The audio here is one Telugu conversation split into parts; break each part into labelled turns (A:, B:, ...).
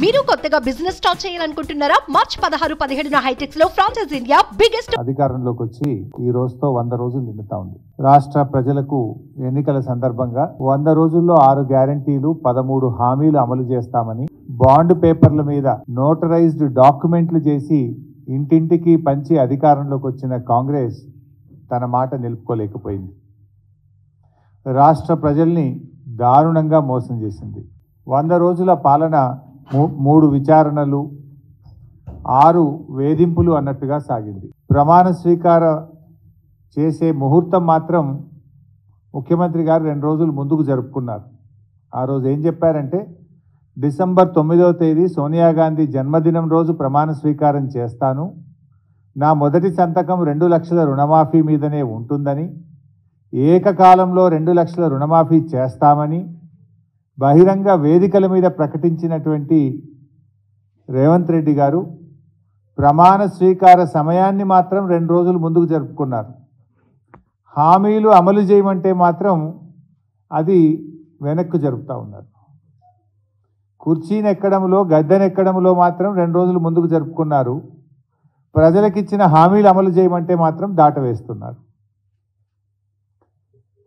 A: మీరు కొత్తగా బిజినెస్ స్టార్ట్ చేయాలనుకుంటున్నారా? మార్చ్ 16, 17న హైటెక్స్ లో ఫ్రాన్సెస్ ఇండియా బిగ్గెస్ట్
B: అధికారంలోకి వచ్చి ఈ రోజుతో 100 రోజులు నిండుతా ఉంది. రాష్ట్ర ప్రజలకు ఎన్నికల సందర్భంగా 100 రోజుల్లో 6 గ్యారంటీలు 13 హామీలు అమలు చేస్తామని బాండ్ పేపర్ల మీద నోటరైజ్డ్ డాక్యుమెంట్లు చేసి ఇంటింటికి పంచి అధికారంలోకి వచ్చిన కాంగ్రెస్ తన మాట నిలుపుకోలేకపోయింది. రాష్ట్ర ప్రజల్ని దారుణంగా మోసం చేసింది. 100 రోజుల పాలన 3 విచారణలు 6 వేధింపులు అన్నట్టుగా సాగింది. ప్రమాణ స్వీకార చేసే ముహూర్తం మాత్రం ముఖ్యమంత్రి గారు 2 రోజులు ముందుకు జరుపుకున్నారు. ఆ రోజు ఏం చెప్పారంటే డిసెంబర్ 9వ తేదీ సోనియా గాంధీ జన్మదినం రోజు ప్రమాణ స్వీకారం చేస్తాను, నా మొదటి సంతకం 2 లక్షల రుణమాఫీ మీదనే ఉంటుందని, ఏకకాలంలో 2 లక్షల రుణమాఫీ చేస్తామని బహిరంగ వేదికల మీద ప్రకటించినటువంటి రేవంత్ రెడ్డి గారు ప్రమాణ స్వీకార సమయాన్ని మాత్రం 2 రోజులు ముందుకు జరుపుకున్నారు. హామీలు అమలు చేయమంటే మాత్రం అది వెనక్కు జరుపుతూ ఉన్నారు. కుర్చీనెక్కడంలో గద్దెనెక్కడంలో మాత్రం 2 రోజులు ముందుకు జరుపుకున్నారు. ప్రజలకిచ్చిన హామీలు అమలు చేయమంటే మాత్రం దాటవేస్తున్నారు.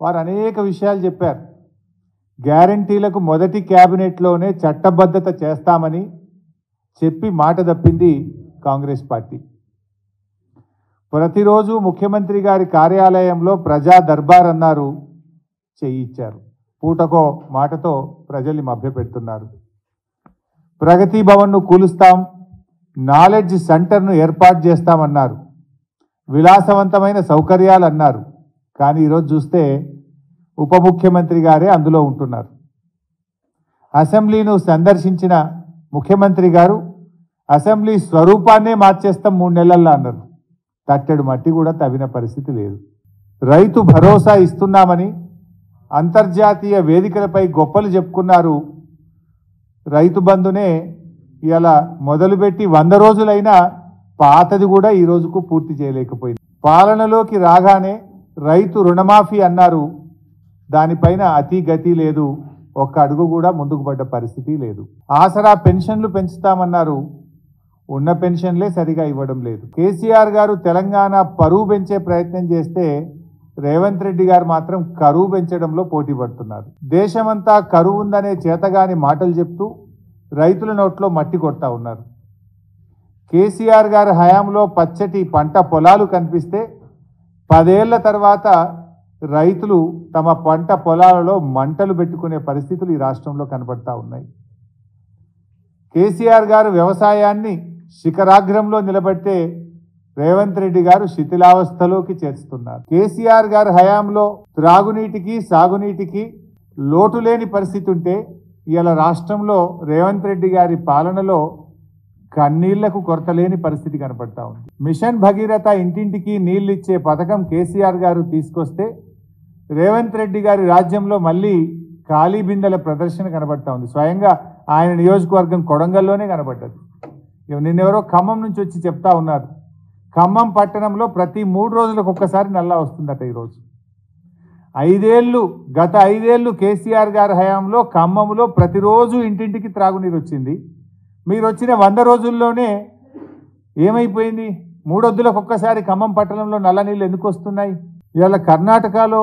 B: వారు అనేక విషయాలు చెప్పారు. గ్యారంటీలకు మొదటి క్యాబినెట్లోనే చట్టబద్ధత చేస్తామని చెప్పి మాట తప్పింది కాంగ్రెస్ పార్టీ. ప్రతిరోజు ముఖ్యమంత్రి గారి కార్యాలయంలో ప్రజా దర్బార్ అన్నారు, చేయించారు. పూటకో మాటతో ప్రజల్ని మభ్యపెడుతున్నారు. ప్రగతి భవన్ను కూలుస్తాం, నాలెడ్జ్ సెంటర్ను ఏర్పాటు చేస్తామన్నారు, విలాసవంతమైన సౌకర్యాలు అన్నారు. కానీ ఈరోజు చూస్తే ఉప ముఖ్యమంత్రి గారే అందులో ఉంటున్నారు. అసెంబ్లీను సందర్శించిన ముఖ్యమంత్రి గారు అసెంబ్లీ స్వరూపాన్నే మార్చేస్తాం 3 నెలల్లో అన్నారు. తట్టెడు మట్టి కూడా తవ్విన పరిస్థితి లేదు. రైతు భరోసా ఇస్తున్నామని అంతర్జాతీయ వేదికలపై గొప్పలు చెప్పుకున్నారు. రైతు బంధునే ఇలా మొదలుపెట్టి 100 రోజులైనా పాతది కూడా ఈ రోజుకు పూర్తి చేయలేకపోయింది. పాలనలోకి రాగానే రైతు రుణమాఫీ అన్నారు, దానిపైన అతి గతి లేదు, ఒక్క అడుగు కూడా ముందుకు పడ్డ పరిస్థితి లేదు. ఆసరా పెన్షన్లు పెంచుతామన్నారు, ఉన్న పెన్షన్లే సరిగా ఇవ్వడం లేదు. కేసీఆర్ గారు తెలంగాణ పరువు పెంచే ప్రయత్నం చేస్తే రేవంత్ రెడ్డి గారు మాత్రం కరువు పెంచడంలో పోటీ పడుతున్నారు. దేశమంతా కరువు ఉందనే చేతగాని మాటలు చెప్తూ రైతుల నోట్లో మట్టి కొడతా ఉన్నారు. కేసీఆర్ గారి హయాంలో పచ్చటి పంట పొలాలు కనిపిస్తే 10 ఏళ్ల తర్వాత రైతులు తమ పంట పొలాలలో మంటలు పెట్టుకునే పరిస్థితులు ఈ రాష్ట్రంలో కనబడతా ఉన్నాయి. కేసీఆర్ గారు వ్యవసాయాన్ని శిఖరాగ్రంలో నిలబెట్టే రేవంత్ రెడ్డి గారు శిథిలావస్థలోకి చేస్తున్నారు. కేసీఆర్ గారి హయాంలో త్రాగునీటికి సాగునీటికి లోటు లేని పరిస్థితి ఉంటే ఇలా రాష్ట్రంలో రేవంత్ రెడ్డి గారి పాలనలో కన్నీళ్లకు కొరత లేని పరిస్థితి కనపడతా ఉంది. మిషన్ భగీరథ ఇంటింటికి నీళ్లు ఇచ్చే పథకం కేసీఆర్ గారు తీసుకొస్తే రేవంత్ రెడ్డి గారి రాజ్యంలో మళ్ళీ ఖాళీ బిందెల ప్రదర్శన కనబడతా ఉంది. స్వయంగా ఆయన నియోజకవర్గం కొడంగల్లోనే కనబడ్డది. నిన్నెవరో ఖమ్మం నుంచి వచ్చి చెప్తా ఉన్నారు, ఖమ్మం పట్టణంలో ప్రతి 3 రోజులకు ఒక్కసారి నల్లా వస్తుందట. ఈరోజు గత 5 ఏళ్ళు కేసీఆర్ గారి హయాంలో ఖమ్మంలో ప్రతిరోజు ఇంటింటికి త్రాగునీరు వచ్చింది. మీరు వచ్చిన 100 రోజుల్లోనే ఏమైపోయింది? 3 వద్దులకు ఒక్కసారి ఖమ్మం పట్టణంలో నల్ల నీళ్ళు ఎందుకు వస్తున్నాయి? ఇవాళ కర్ణాటకలో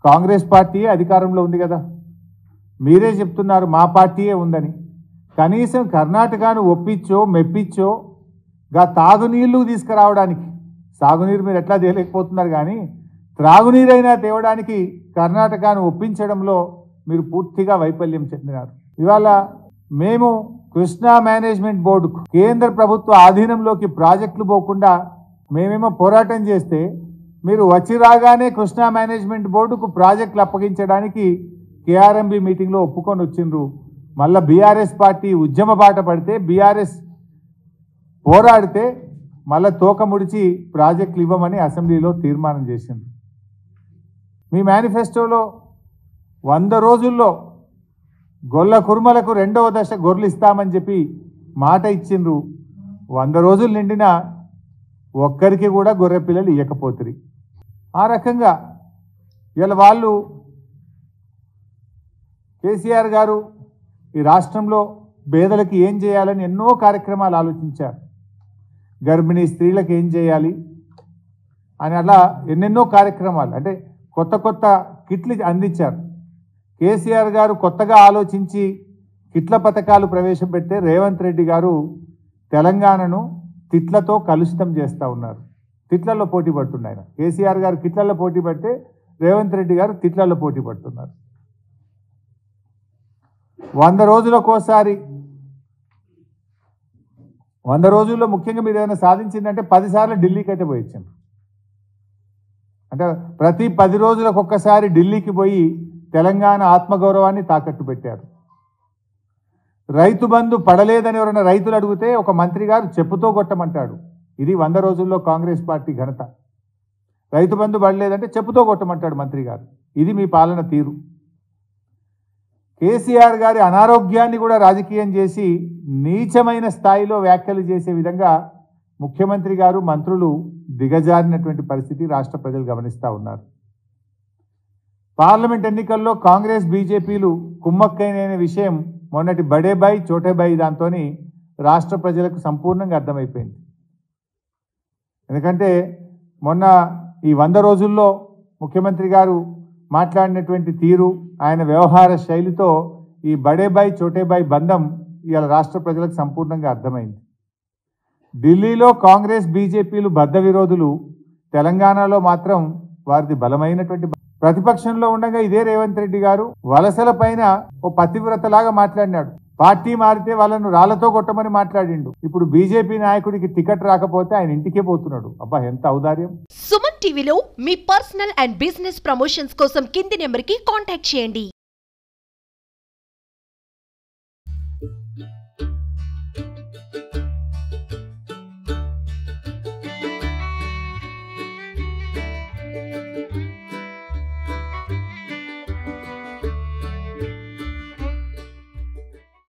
B: కాంగ్రెస్ పార్టీయే అధికారంలో ఉంది కదా, మీరే చెప్తున్నారు మా పార్టీయే ఉందని. కనీసం కర్ణాటకను ఒప్పించో మెప్పించో తాగునీళ్లు తీసుకురావడానికి, సాగునీరు మీరు ఎట్లా తేలేకపోతున్నారు కానీ త్రాగునీరైనా తేవడానికి కర్ణాటకను ఒప్పించడంలో మీరు పూర్తిగా వైఫల్యం చెందినారు. ఇవాళ మేము కృష్ణా మేనేజ్మెంట్ బోర్డుకు కేంద్ర ప్రభుత్వ ఆధీనంలోకి ప్రాజెక్టులు పోకుండా మేమేమో పోరాటం చేస్తే మీరు వచ్చి రాగానే కృష్ణా మేనేజ్మెంట్ బోర్డుకు ప్రాజెక్టులు అప్పగించడానికి కేఆర్ఎంబి మీటింగ్లో ఒప్పుకొని వచ్చిండ్రు. మళ్ళీ బీఆర్ఎస్ పార్టీ ఉద్యమ బాట పడితే బీఆర్ఎస్ పోరాడితే మళ్ళీ తోక ముడిచి ప్రాజెక్టులు ఇవ్వమని అసెంబ్లీలో తీర్మానం చేసింది. మీ మేనిఫెస్టోలో 100 రోజుల్లో గొల్ల కుర్మలకు 2వ దశ గొర్రెలు ఇస్తామని చెప్పి మాట ఇచ్చిండ్రు. 100 రోజులు నిండినా ఒక్కరికి కూడా గొర్రె పిల్లలు ఇవ్వకపోతురి. ఆ రకంగా ఇలా వాళ్ళు కేసీఆర్ గారు ఈ రాష్ట్రంలో పేదలకు ఏం చేయాలని ఎన్నో కార్యక్రమాలు ఆలోచించారు. గర్భిణీ స్త్రీలకు ఏం చేయాలి అని అలా ఎన్నెన్నో కార్యక్రమాలు, అంటే కొత్త కొత్త కిట్లు అందించారు. కేసీఆర్ గారు కొత్తగా ఆలోచించి కిట్ల పథకాలు ప్రవేశపెడితే రేవంత్ రెడ్డి గారు తెలంగాణను తిట్లతో కలుషితం చేస్తూ ఉన్నారు. తిట్లలో పోటీ పడుతున్నాయి. కేసీఆర్ గారు కిట్లలో పోటీ పడితే రేవంత్ రెడ్డి గారు తిట్లలో పోటీ పడుతున్నారు. 100 రోజులకోసారి 100 రోజుల్లో ముఖ్యంగా మీరు ఏదైనా సాధించిందంటే 10 సార్లు ఢిల్లీకి అయితే పోయించారు. అంటే ప్రతి 10 రోజులకు ఒక్కసారి ఢిల్లీకి పోయి తెలంగాణ ఆత్మగౌరవాన్ని తాకట్టు పెట్టారు. రైతు బంధు పడలేదని ఎవరైనా రైతులు అడిగితే ఒక మంత్రి గారు చెప్పుతో కొట్టమంటాడు. ఇది 100 రోజుల్లో కాంగ్రెస్ పార్టీ ఘనత. రైతు బంధు పడలేదంటే చెప్పుతో కొట్టమంటాడు మంత్రి గారు. ఇది మీ పాలన తీరు. కేసీఆర్ గారి అనారోగ్యాన్ని కూడా రాజకీయం చేసి నీచమైన స్థాయిలో వ్యాఖ్యలు చేసే విధంగా ముఖ్యమంత్రి గారు మంత్రులు దిగజారినటువంటి పరిస్థితి రాష్ట్ర ప్రజలు గమనిస్తూ ఉన్నారు. పార్లమెంట్ ఎన్నికల్లో కాంగ్రెస్ బీజేపీలు కుమ్మక్కైన విషయం మొన్నటి బడేబాయి చోటేబాయి దాంతో రాష్ట్ర ప్రజలకు సంపూర్ణంగా అర్థమైపోయింది. ఎందుకంటే మొన్న ఈ 100 రోజుల్లో ముఖ్యమంత్రి గారు మాట్లాడినటువంటి తీరు, ఆయన వ్యవహార శైలితో ఈ బడేబాయి చోటేబాయి బంధం ఇవాళ రాష్ట్ర ప్రజలకు సంపూర్ణంగా అర్థమైంది. ఢిల్లీలో కాంగ్రెస్ బీజేపీలు బద్ధ విరోధులు, తెలంగాణలో మాత్రం వారిది బలమైనటువంటి ప్రతిపక్షంలో ఉండగా ఇదే రేవంత్ రెడ్డి గారు వలసల పైన ఓ పతివ్రతలాగా మాట్లాడినాడు. పార్టీ మారితే వాళ్ళను రాళ్లతో కొట్టమని మాట్లాడిండు. ఇప్పుడు బీజేపీ నాయకుడికి టికెట్ రాకపోతే ఆయన ఇంటికే పోతున్నాడు. అబ్బా, ఎంత ఔదార్యం.
A: సుమన్ టీవీలో మీ పర్సనల్ అండ్ బిజినెస్ ప్రమోషన్స్ కోసం కింది నెంబర్కి కాంటాక్ట్ చేయండి.